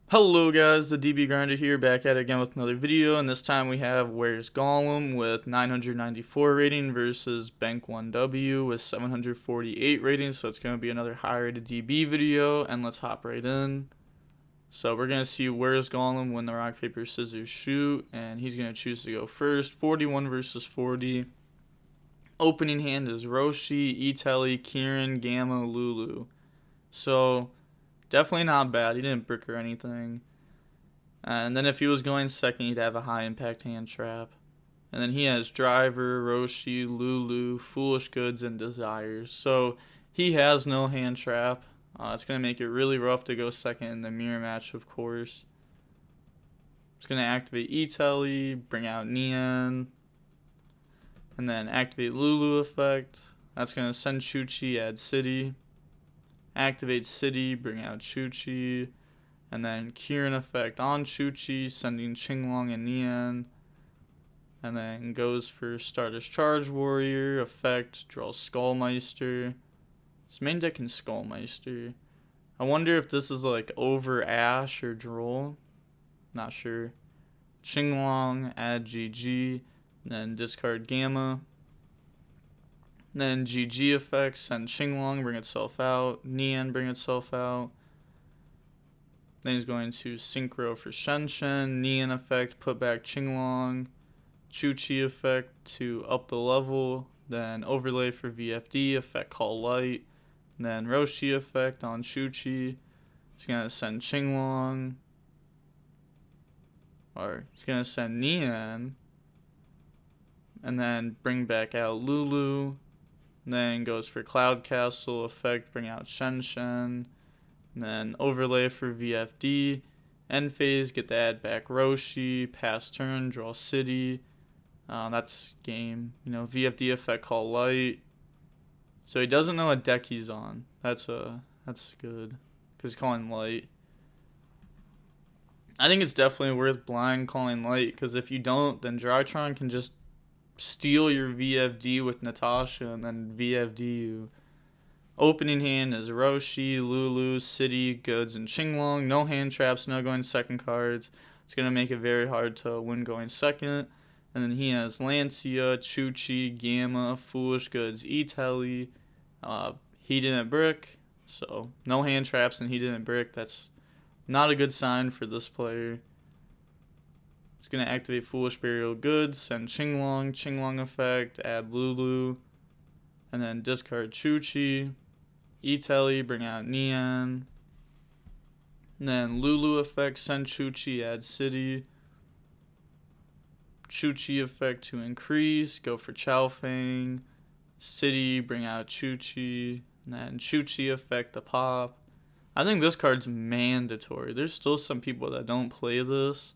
Hello guys, the DB Grinder here, back at it again with another video, and this time we have Where's Gollum with 994 rating versus Bank 1W with 748 rating, so it's going to be another high rated DB video, and let's hop right in. So we're going to see Where's Gollum win the rock, paper, scissors, shoot, and he's going to choose to go first. 41 versus 40. Opening hand is Roshi, Itelli, Kieran, Gamma, Lulu. So definitely not bad. He didn't brick or anything. And then if he was going second, he'd have a high impact hand trap. And then he has Driver, Roshi, Lulu, Foolish Goods, and Desires. So he has no hand trap. It's going to make it really rough to go second in the mirror match, of course. It's going to activate E-Telly, bring out Nian, and then activate Lulu effect. That's going to send Chuchi, add City. Activate City, bring out Chuchi, and then Kieran effect on Chuchi, sending Qinglong and Nian. And then goes for Stardust Charge Warrior effect, draws Skullmeister. His main deck can Skullmeister. I wonder if this is like over Ash or Droll. Not sure. Qinglong, add GG, then discard Gamma. Then GG effects, send Qinglong, bring itself out. Nian, bring itself out. Then he's going to Synchro for Shenshen. Nian effect, put back Qinglong. Chuchi effect to up the level. Then overlay for VFD, effect call light. Then Roshi effect on Chuchi. He's going to send Qinglong. Or he's going to send Nian. And then bring back out Lulu. Then goes for Cloud Castle effect, bring out Shenshen. Then overlay for VFD. End phase, get to add back Roshi. Pass turn, draw City. That's game. VFD effect, call light. So he doesn't know what deck he's on. That's good. Because he's calling light. I think it's definitely worth blind calling light. Because if you don't, then Drytron can just steal your VFD with Natasha and then VFD you. Opening hand is Roshi, Lulu, City, Goods, and Qinglong. No hand traps, no going second cards. It's going to make it very hard to win going second. And then he has Lancia, Chuchi, Gamma, Foolish Goods, E-Telly. He didn't brick, so no hand traps and he didn't brick. That's not a good sign for this player. It's going to activate Foolish Burial Goods, send Qinglong effect, add Lulu, and then discard Chuchi. E-Telly, bring out Nian. And then Lulu effect, send Chuchi, add City. Chuchi effect to increase, go for Chaofeng. City, bring out Chuchi. And then Chuchi effect to pop. I think this card's mandatory. There's still some people that don't play this.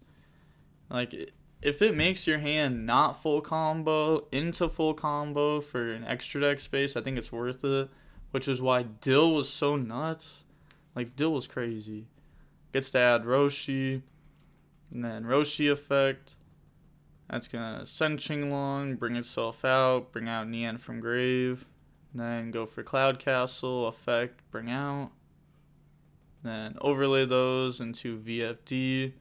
Like, if it makes your hand not full combo into full combo for an extra deck space, I think it's worth it. Which is why Dill was so nuts. Like, Dill was crazy. Gets to add Roshi. And then Roshi effect. That's going to send Qinglong, bring itself out, bring out Nian from grave. Then go for Cloud Castle, effect, bring out. Then overlay those into VFD.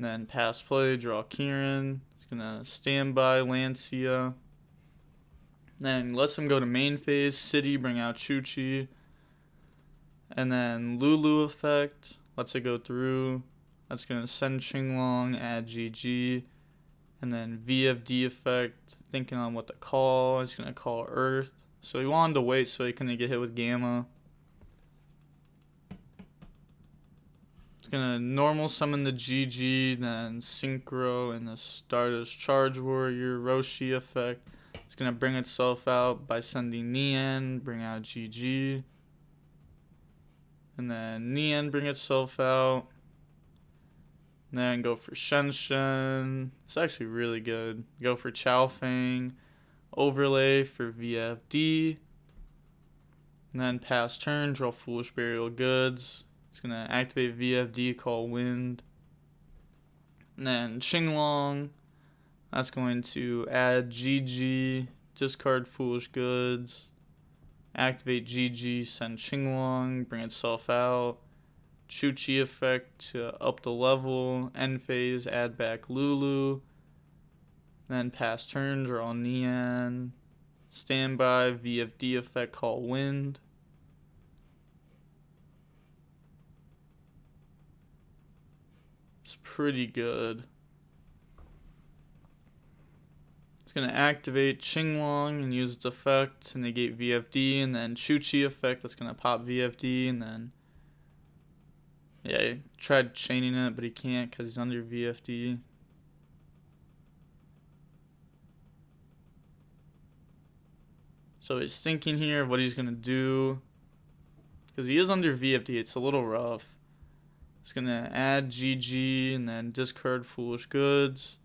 Then pass play, draw Kieran. He's going to standby Lancia. Then lets him go to main phase, City, bring out Chuchi. And then Lulu effect, lets it go through. That's going to send Qinglong, add GG. And then VFD effect, thinking on what to call. He's going to call Earth. So he wanted to wait so he couldn't get hit with Gamma. It's going to normal summon the GG, then Synchro and the Stardust Charge Warrior, Roshi effect. It's going to bring itself out by sending Nian, bring out GG. And then Nian bring itself out. And then go for Shenshen. It's actually really good. Go for Chaofeng. Overlay for VFD. And then pass turn, draw Foolish Burial Goods. It's going to activate VFD, call Wind. And then Qinglong. That's going to add GG, discard Foolish Goods, activate GG, send Qinglong, bring itself out. Chu-Chi effect to up the level. End phase, add back Lulu. Then pass turn, draw Nian. Standby, VFD effect, call Wind. It's pretty good. It's going to activate Qinglong and use its effect to negate VFD, and then Chu-Chi effect that's going to pop VFD, and then yeah, he tried chaining it, but he can't because he's under VFD. So he's thinking here of what he's going to do. Because he is under VFD, it's a little rough. He's going to add GG and then discard Foolish Goods.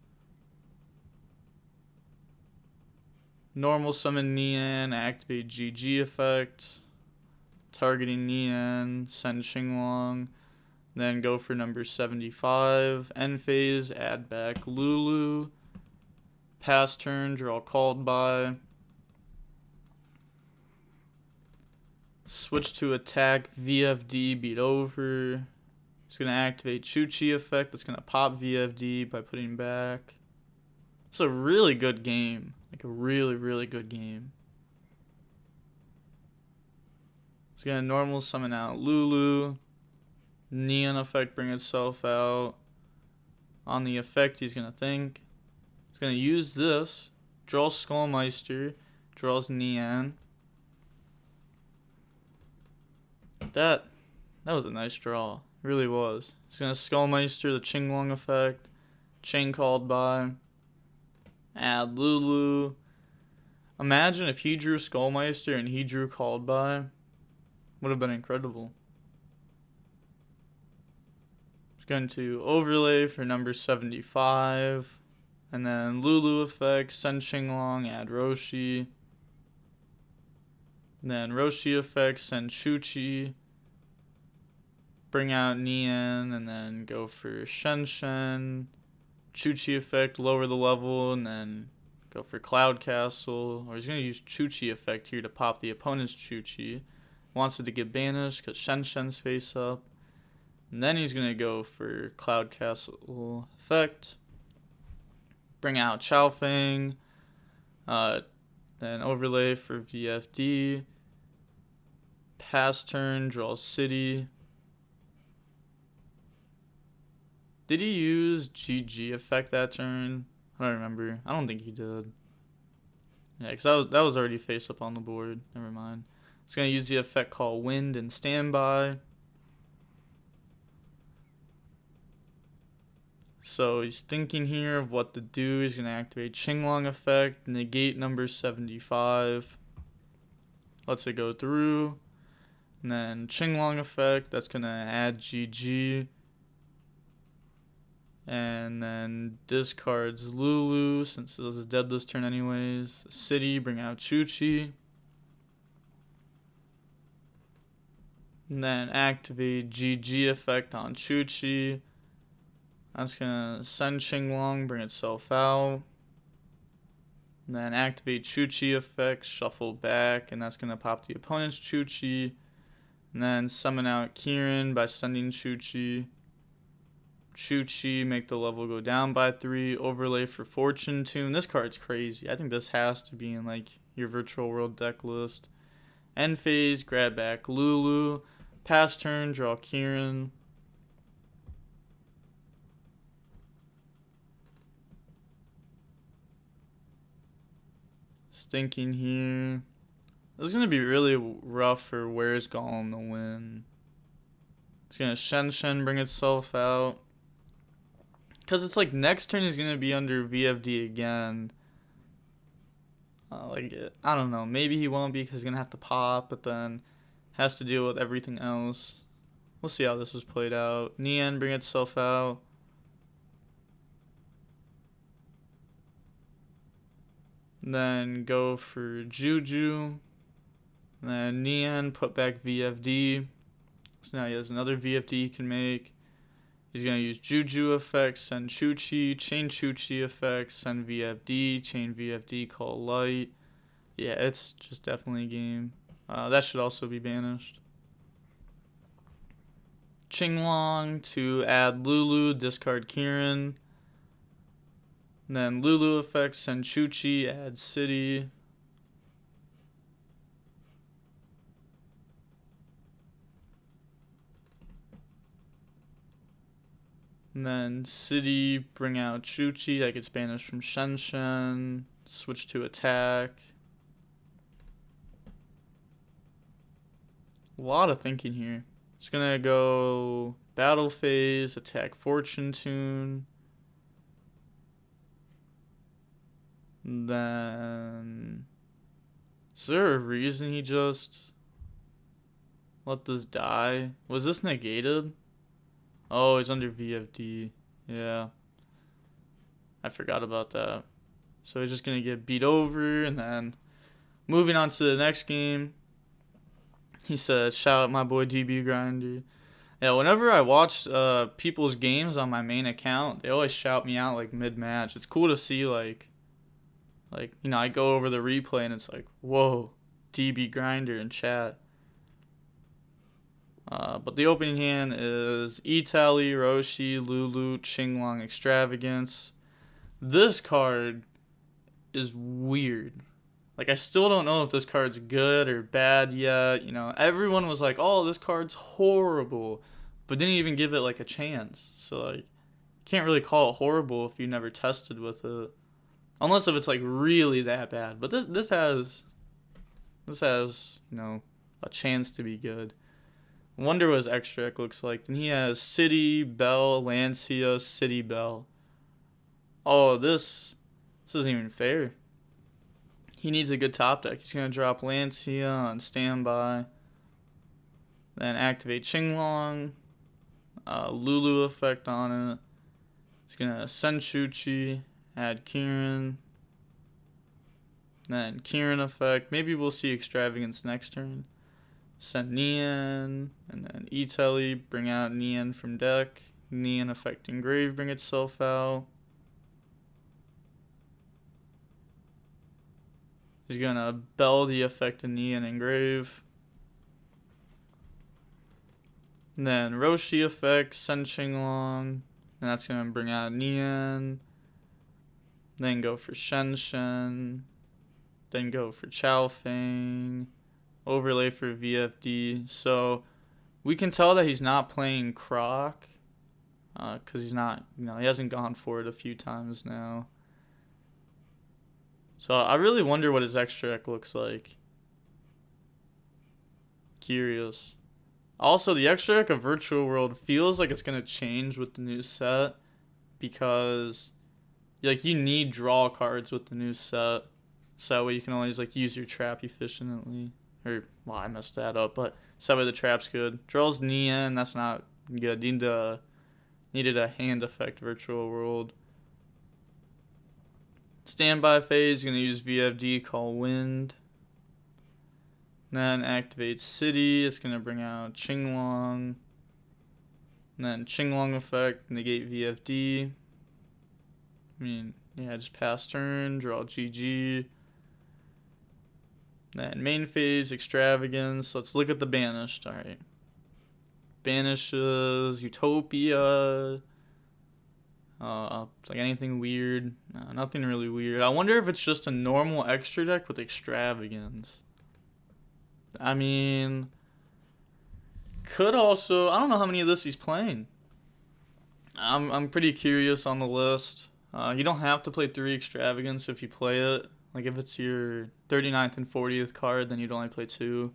Normal summon Nian, activate GG effect. Targeting Nian, send Qinglong. Then go for number 75. End phase, add back Lulu. Pass turn, draw called by. Switch to attack, VFD, beat over. It's going to activate Chu-Chi effect. That's going to pop VFD by putting back. It's a really good game. Like a really, really good game. It's going to normal summon out Lulu. Neon effect bring itself out. On the effect, he's going to think. He's going to use this. Draw Skullmeister. Draws Neon. That was a nice draw. It really was. He's going to Skullmeister the Qinglong effect. Chain called by. Add Lulu. Imagine if he drew Skullmeister and he drew called by. Would have been incredible. He's going to overlay for number 75. And then Lulu effect, send Qinglong, add Roshi. Then Roshi effect, send Chu-Chi. Bring out Nian, and then go for Shen. Chu-Chi effect, lower the level, and then go for Cloud Castle. Or he's going to use Chu-Chi effect here to pop the opponent's Chu-Chi. Wants it to get banished because Shen's face up. And then he's going to go for Cloud Castle effect. Bring out Chaofeng. Then overlay for VFD. Pass turn, draw City. Did he use GG effect that turn? I don't remember. I don't think he did. Yeah, because that was already face up on the board. Never mind. It's going to use the effect called Wind and Standby. So he's thinking here of what to do. He's going to activate Qinglong effect, negate number 75. Lets it go through. And then Qinglong effect, that's going to add GG. And then discards Lulu, since this is dead this turn anyways. City, bring out Chu-Chi. And then activate GG effect on Chu-Chi. That's going to send Qinglong, bring itself out. And then activate Chu-Chi effect, shuffle back, and that's going to pop the opponent's Chu-Chi. And then summon out Kieran by sending Chu-Chi. Chu-Chi, make the level go down by 3. Overlay for Fortune Tune. This card's crazy. I think this has to be in like your Virtual World deck list. End phase, grab back Lulu. Pass turn, draw Kieran. Thinking here. This is going to be really rough for Where's Golem to win. It's going to Shen bring itself out. Because it's like next turn he's going to be under VFD again. I don't know. Maybe he won't be because he's going to have to pop, but then has to deal with everything else. We'll see how this is played out. Nian bring itself out. Then go for Juju. Then Nian, put back VFD. So now he has another VFD he can make. He's going to use Juju effects, send Chu-Chi, chain Chu-Chi effects, send VFD, chain VFD, call Light. Yeah, it's just definitely a game. That should also be banished. Qinglong to add Lulu, discard Kieran. And then Lulu effect, send Chuchi, add City. And then City, bring out Chuchi, that gets banished from Shen. Switch to attack. A lot of thinking here. Just gonna go battle phase, attack Fortune Tune. Then, is there a reason he just let this die? Was this negated? Oh, he's under VFD. Yeah. I forgot about that. So he's just going to get beat over, and then moving on to the next game. He said, shout out my boy DB Grinder. Yeah, whenever I watch people's games on my main account, they always shout me out like mid-match. It's cool to see like I go over the replay and it's like, whoa, DB Grinder in chat. But the opening hand is Italy, Roshi, Lulu, Qinglong Extravagance. This card is weird. Like, I still don't know if this card's good or bad yet. You know, everyone was like, oh, this card's horrible, but didn't even give it like a chance. So like, can't really call it horrible if you never tested with it. Unless if it's like really that bad. But this has you know, a chance to be good. Wonder what his extra deck looks like. Then he has City, Bell, Lancia, City, Bell. Oh, this isn't even fair. He needs a good top deck. He's gonna drop Lancia on standby. Then activate Qinglong. Lulu effect on it. He's gonna send Chuchi. Add Kieran. Then Kieran effect. Maybe we'll see Extravagance next turn. Send Nian. And then Italy. Bring out Nian from deck. Nian effect engrave. Bring itself out. He's gonna bell the effect of Nian engrave. And then Roshi effect. Send Qinglong. And that's gonna bring out Nian. Then go for Shen. Then go for Chaofeng. Overlay for VFD. So we can tell that he's not playing Croc. Because he's not, you know, he hasn't gone for it a few times now. So I really wonder what his extra deck looks like. Curious. Also, the extra deck of Virtual World feels like it's going to change with the new set. Because like, you need draw cards with the new set, so that way you can always like use your trap efficiently. Or, well, I messed that up, but so that way the trap's good. Draws Nian, that's not good. Needed a hand effect Virtual World. Standby phase, gonna use VFD, call Wind. Then activate City, it's gonna bring out Qinglong. And then Qinglong effect, negate VFD. I mean, yeah, just pass turn, draw GG. Then main phase, Extravagance. Let's look at the banished. Alright. Banishes, Utopia. Like anything weird. No, nothing really weird. I wonder if it's just a normal extra deck with Extravagance. I mean, could also, I don't know how many of this he's playing. I'm pretty curious on the list. You don't have to play 3 Extravagance if you play it. Like, if it's your 39th and 40th card, then you'd only play 2.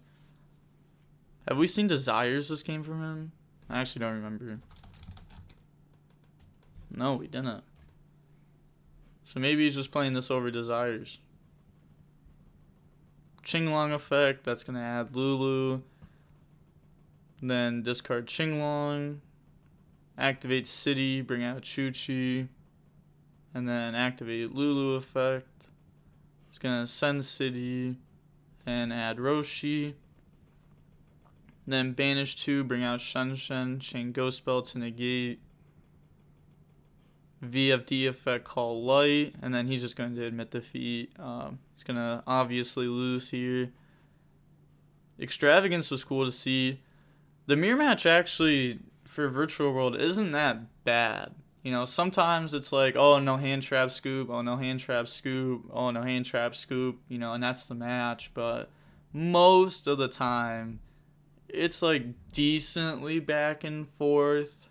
Have we seen Desires this game from him? I actually don't remember. No, we didn't. So maybe he's just playing this over Desires. Qinglong effect, that's going to add Lulu. Then discard Qinglong. Activate City, bring out Chuchi. And then activate Lulu effect. It's going to send City and add Roshi. Then banish 2, bring out Shen. Chain Ghost Spell to negate. VFD effect, call Light. And then he's just going to admit defeat. He's going to obviously lose here. Extravagance was cool to see. The mirror match actually, for Virtual World isn't that bad. You know, sometimes it's like, oh, no hand trap scoop, oh, no hand trap scoop, oh, no hand trap scoop, you know, and that's the match. But most of the time, it's like decently back and forth.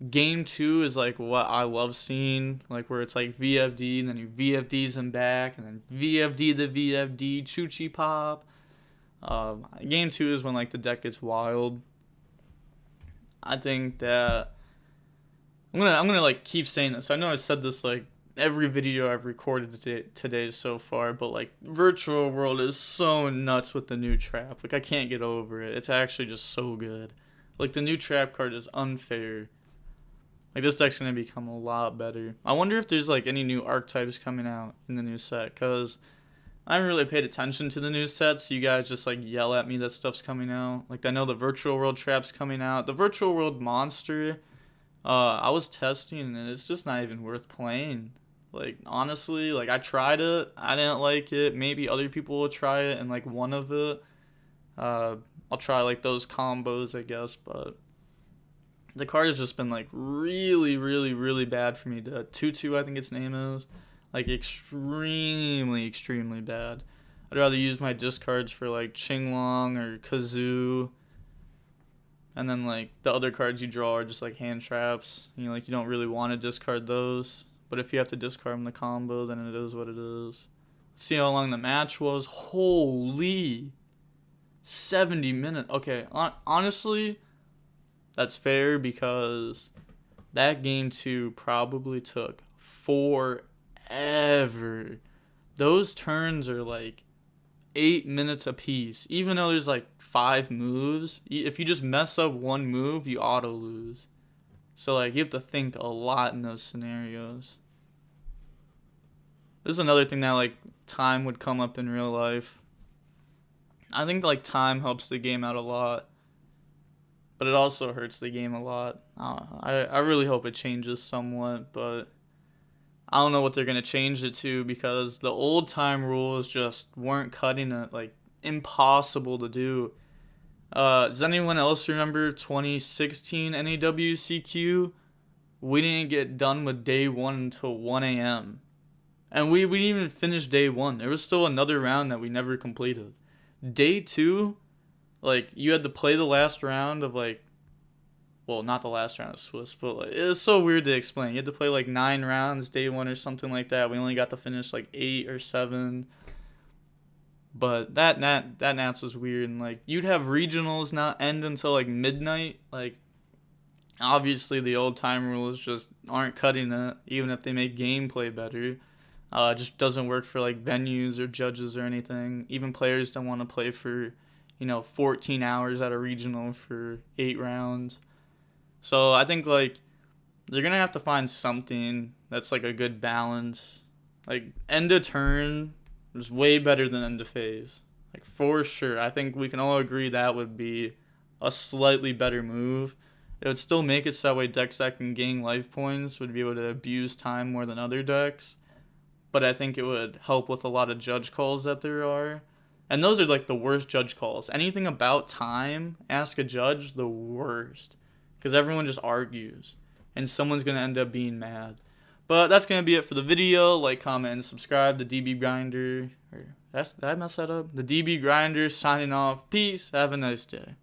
Game 2 is like what I love seeing, like where it's like VFD, and then you VFDs them back, and then VFD the VFD, Chuchi Pop. Game 2 is when like the deck gets wild. I think that I'm gonna like keep saying this. I know I said this like every video I've recorded today so far, but like Virtual World is so nuts with the new trap. Like I can't get over it. It's actually just so good. Like the new trap card is unfair. Like this deck's gonna become a lot better. I wonder if there's like any new archetypes coming out in the new set, cause I haven't really paid attention to the new sets. You guys just like yell at me that stuff's coming out. Like I know the Virtual World trap's coming out. The Virtual World monster, I was testing and it's just not even worth playing. Like honestly, like I tried it, I didn't like it. Maybe other people will try it and like one of it. I'll try like those combos, I guess, but the card has just been like really, really, really bad for me. The Tutu, I think its name is, like extremely, extremely bad. I'd rather use my discards for like Qinglong or Kazoo. And then like the other cards you draw are just like hand traps. You know, like you don't really want to discard those. But if you have to discard them in the combo, then it is what it is. Let's see how long the match was. Holy, 70 minutes. Okay, honestly, that's fair because that game 2 probably took forever. Those turns are like 8 minutes apiece. Even though there's like 5 moves, if you just mess up one move, you auto lose. So like you have to think a lot in those scenarios. This is another thing that like time would come up in real life. I think like time helps the game out a lot, but it also hurts the game a lot. I really hope it changes somewhat, but I don't know what they're going to change it to because the old time rules just weren't cutting it. Like, impossible to do. Does anyone else remember 2016 NAWCQ? We didn't get done with day 1 until 1 a.m. And we didn't even finish day 1. There was still another round that we never completed. Day 2, like, you had to play the last round of, like, well, not the last round of Swiss, but like, it's so weird to explain. You had to play, like, 9 rounds day 1 or something like that. We only got to finish, like, 8 or 7. But that Nats was weird. And, like, you'd have regionals not end until, like, midnight. Like, obviously the old time rules just aren't cutting it, even if they make gameplay better. It just doesn't work for, like, venues or judges or anything. Even players don't want to play for, 14 hours at a regional for 8 rounds. So I think, like, they're going to have to find something that's, like, a good balance. Like, end of turn is way better than end of phase. Like, for sure. I think we can all agree that would be a slightly better move. It would still make it so that way decks that can gain life points would be able to abuse time more than other decks. But I think it would help with a lot of judge calls that there are. And those are, like, the worst judge calls. Anything about time, ask a judge, the worst. Because everyone just argues. And someone's going to end up being mad. But that's going to be it for the video. Like, comment, and subscribe. The DB Grinder. Did I mess that up? The DB Grinder signing off. Peace. Have a nice day.